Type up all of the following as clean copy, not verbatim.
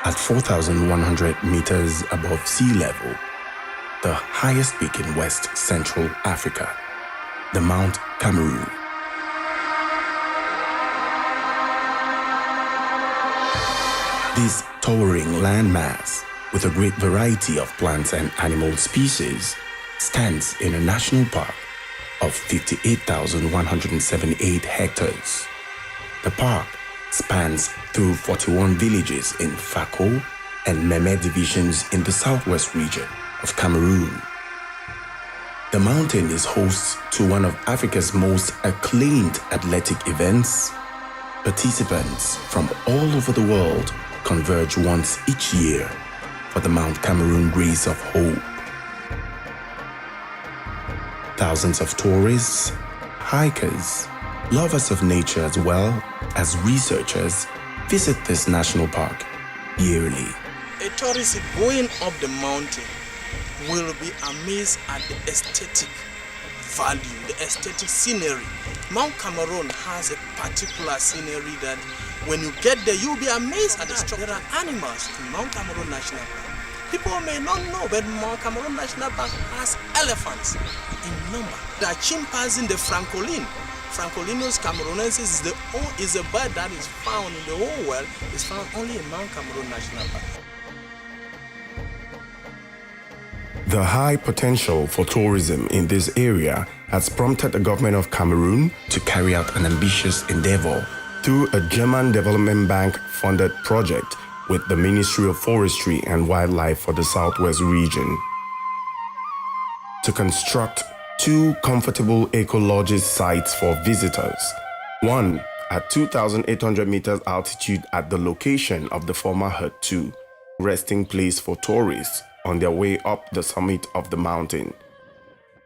At 4,100 meters above sea level, the highest peak in West Central Africa, the Mount Cameroon. This towering landmass, with a great variety of plants and animal species, stands in a national park of 58,178 hectares. The park spans through 41 villages in Fako and Meme divisions in the southwest region of Cameroon. The mountain is host to one of Africa's most acclaimed athletic events. Participants from all over the world converge once each year for the Mount Cameroon Race of Hope. Thousands of tourists, hikers, lovers of nature as well as researchers visit this national park yearly. A tourist going up the mountain will be amazed at the aesthetic value, the aesthetic scenery. Mount Cameroon has a particular scenery that when you get there, you'll be amazed at the structure. There are animals in Mount Cameroon National Park. People may not know, but Mount Cameroon National Park has elephants in number. There are chimpanzees in the francolin. Francolinus cameroonensis is a bird that is found in the whole world. It's found only in Mount Cameroon National Park. The high potential for tourism in this area has prompted the government of Cameroon to carry out an ambitious endeavor through a German Development Bank-funded project with the Ministry of Forestry and Wildlife for the Southwest region to construct 2 comfortable eco-lodges sites for visitors, one at 2,800 meters altitude at the location of the former Hut 2, resting place for tourists on their way up the summit of the mountain.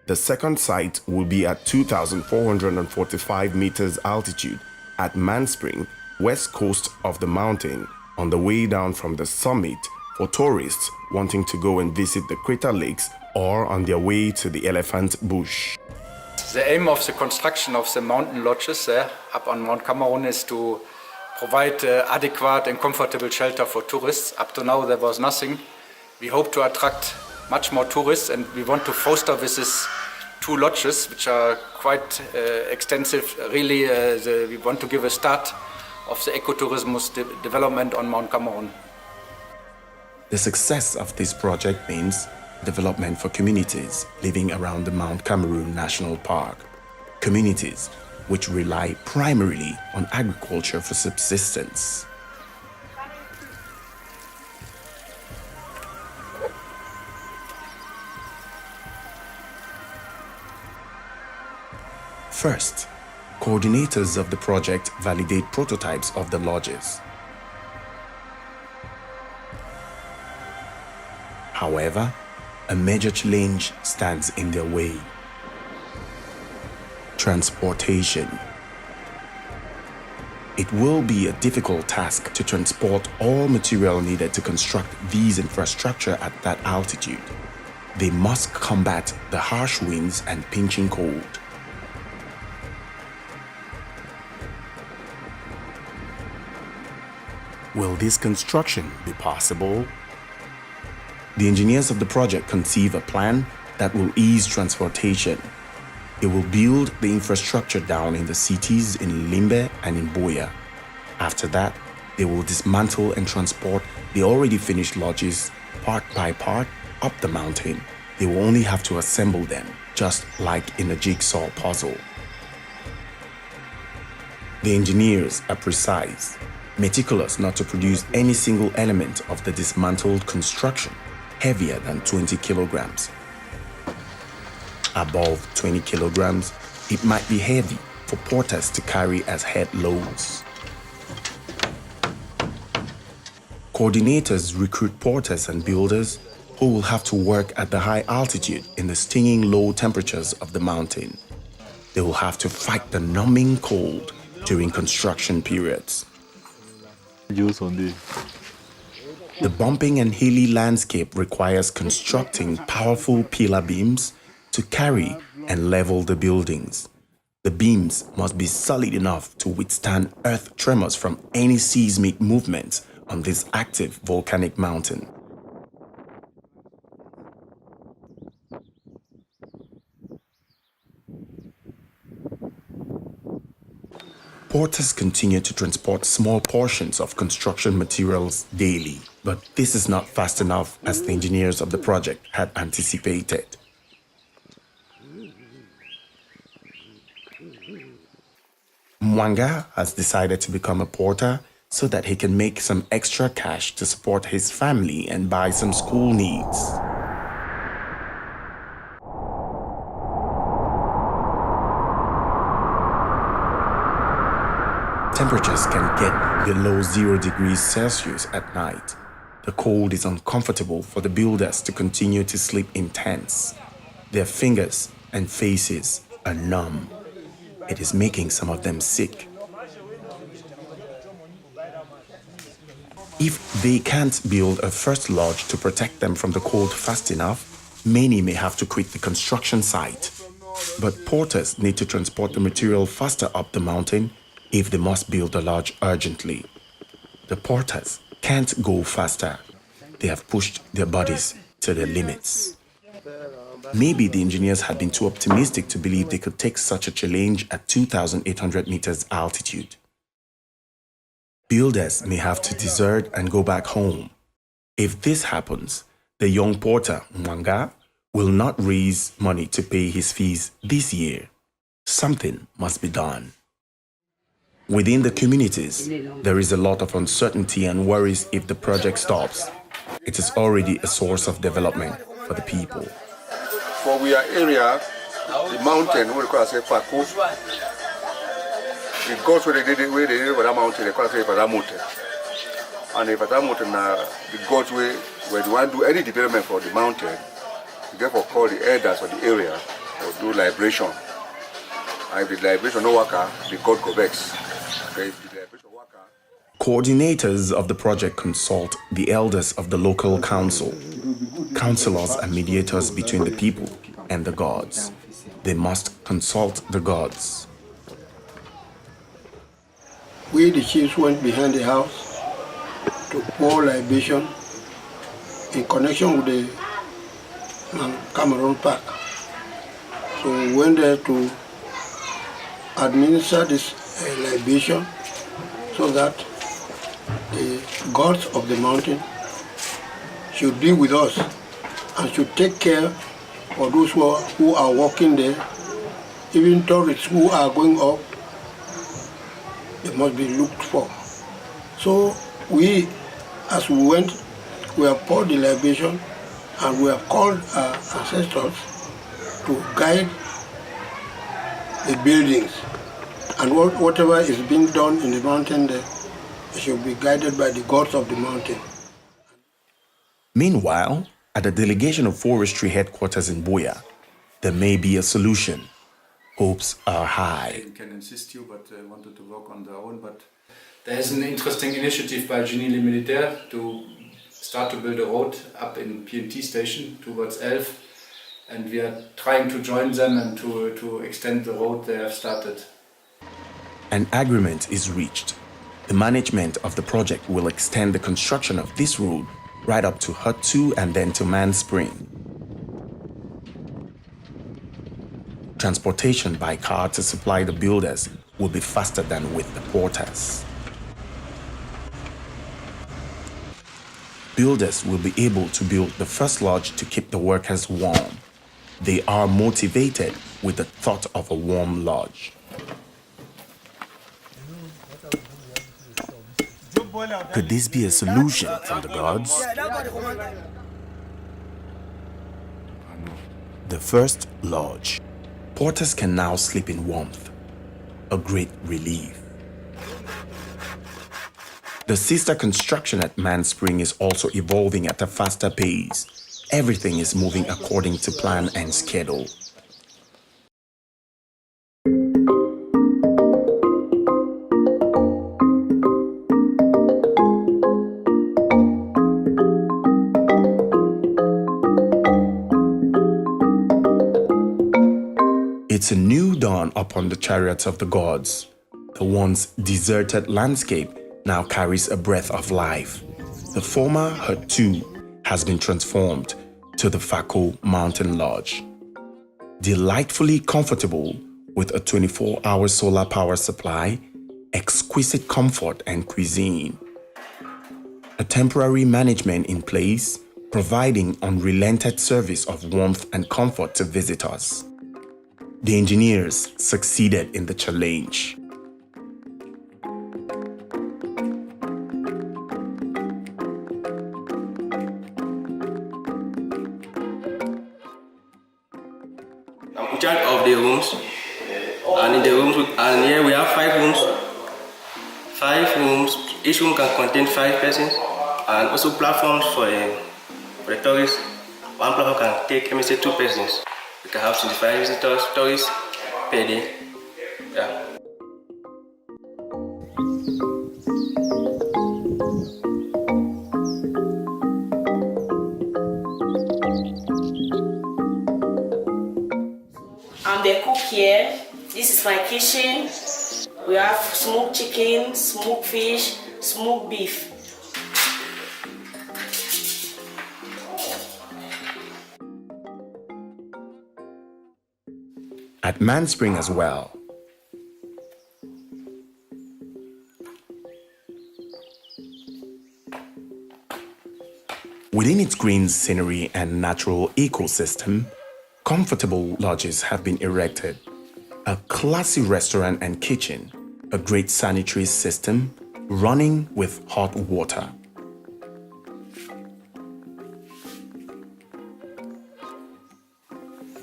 The second site will be at 2,445 meters altitude at Manspring, west coast of the mountain, on the way down from the summit for tourists wanting to go and visit the crater lakes or on their way to the elephant bush. The aim of the construction of the mountain lodges there up on Mount Cameroon is to provide adequate and comfortable shelter for tourists. Up to now there was nothing. We hope to attract much more tourists, and we want to foster with these 2 lodges, which are quite extensive. Really, we want to give a start of the ecotourism development on Mount Cameroon. The success of this project means development for communities living around the Mount Cameroon National Park, communities which rely primarily on agriculture for subsistence. First, coordinators of the project validate prototypes of the lodges. However, a major challenge stands in their way: transportation. It will be a difficult task to transport all material needed to construct these infrastructure at that altitude. They must combat the harsh winds and pinching cold. Will this construction be possible? The engineers of the project conceive a plan that will ease transportation. They will build the infrastructure down in the cities in Limbe and in Boya. After that, they will dismantle and transport the already finished lodges part by part up the mountain. They will only have to assemble them, just like in a jigsaw puzzle. The engineers are precise, meticulous not to produce any single element of the dismantled construction heavier than 20 kilograms. Above 20 kilograms, it might be heavy for porters to carry as head loads. Coordinators recruit porters and builders who will have to work at the high altitude in the stinging low temperatures of the mountain. They will have to fight the numbing cold during construction periods. The bumping and hilly landscape requires constructing powerful pillar beams to carry and level the buildings. The beams must be solid enough to withstand earth tremors from any seismic movements on this active volcanic mountain. Porters continue to transport small portions of construction materials daily, but this is not fast enough as the engineers of the project had anticipated. Mwanga has decided to become a porter so that he can make some extra cash to support his family and buy some school needs. Temperatures can get below 0 degrees Celsius at night. The cold is uncomfortable for the builders to continue to sleep in tents. Their fingers and faces are numb. It is making some of them sick. If they can't build a first lodge to protect them from the cold fast enough, many may have to quit the construction site. But porters need to transport the material faster up the mountain if they must build a lodge urgently. The porters can't go faster. They have pushed their bodies to their limits. Maybe the engineers had been too optimistic to believe they could take such a challenge at 2,800 meters altitude. Builders may have to desert and go back home. If this happens, the young porter, Mwanga, will not raise money to pay his fees this year. Something must be done. Within the communities, there is a lot of uncertainty and worries if the project stops. It is already a source of development for the people. For our area, the mountain, we call it Fako. The gods where they did it for that mountain, they call it for that mountain. And if that mountain, the gods where they want to do any development for the mountain, we therefore call the elders of the area or do liberation. And if the liberation no work, the god go vex. Coordinators of the project consult the elders of the local council. Councillors are mediators between the people and the gods. They must consult the gods. We, the chiefs, went behind the house to pour libation in connection with the Mount Cameroon Park. So we went there to administer this libation so that the gods of the mountain should be with us and should take care for those who are walking there. Even tourists who are going up, they must be looked for. So we, as we went, we have poured the libation and we have called our ancestors to guide the buildings. And whatever is being done in the mountain there, it should be guided by the gods of the mountain. Meanwhile, at the delegation of forestry headquarters in Buea, there may be a solution. Hopes are high. I can insist you, but I wanted to work on their own. But there is an interesting initiative by Génie Le Militaire to start to build a road up in PNT station towards Elf. And we are trying to join them and to extend the road they have started. An agreement is reached. The management of the project will extend the construction of this road right up to Hut 2 and then to Man Spring. Transportation by car to supply the builders will be faster than with the porters. Builders will be able to build the first lodge to keep the workers warm. They are motivated with the thought of a warm lodge. Could this be a solution from the gods? The first lodge. Porters can now sleep in warmth. A great relief. The sister construction at Man Spring is also evolving at a faster pace. Everything is moving according to plan and schedule. It's a new dawn upon the chariots of the gods. The once deserted landscape now carries a breath of life. The former Hut 2 has been transformed to the Fako Mountain Lodge. Delightfully comfortable with a 24-hour solar power supply, exquisite comfort and cuisine. A temporary management in place, providing unrelented service of warmth and comfort to visitors. The engineers succeeded in the challenge. I'm in charge of the rooms, and in the rooms, and here we have 5 rooms. 5 rooms. Each room can contain 5 persons, and also platforms for the tourists. One platform can take, let me say, 2 persons. We can have 25 visitors, tourists per day. Yeah. I'm the cook here. This is my kitchen. We have smoked chicken, smoked fish, smoked beef. At Man Spring as well. Within its green scenery and natural ecosystem, comfortable lodges have been erected. A classy restaurant and kitchen, a great sanitary system, running with hot water.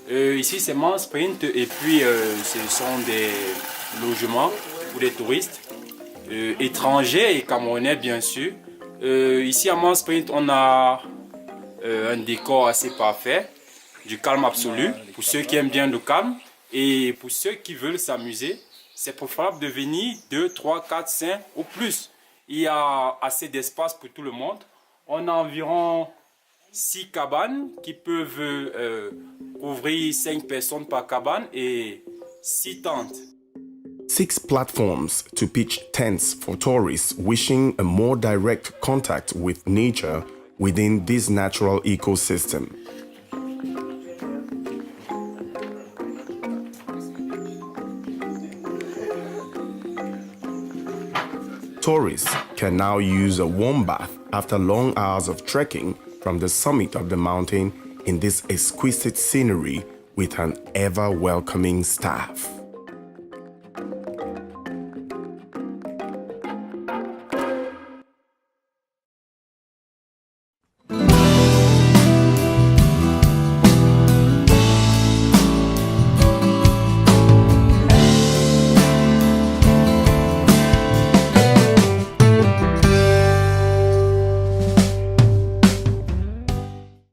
Ici c'est Mount Sprint et puis ce sont des logements pour les touristes étrangers et camerounais bien sûr. Ici à Mount Sprint on a un décor assez parfait, du calme absolu pour ceux qui aiment bien le calme et pour ceux qui veulent s'amuser. C'est préférable de venir 2, 3, 4, 5 ou plus. Il y a assez d'espace pour tout le monde. On a environ 6 cabanes qui peuvent couvrir 5 personnes par cabane et 6 tentes. 6 platforms to pitch tents for tourists wishing a more direct contact with nature within this natural ecosystem. Tourists can now use a warm bath after long hours of trekking from the summit of the mountain in this exquisite scenery with an ever-welcoming staff.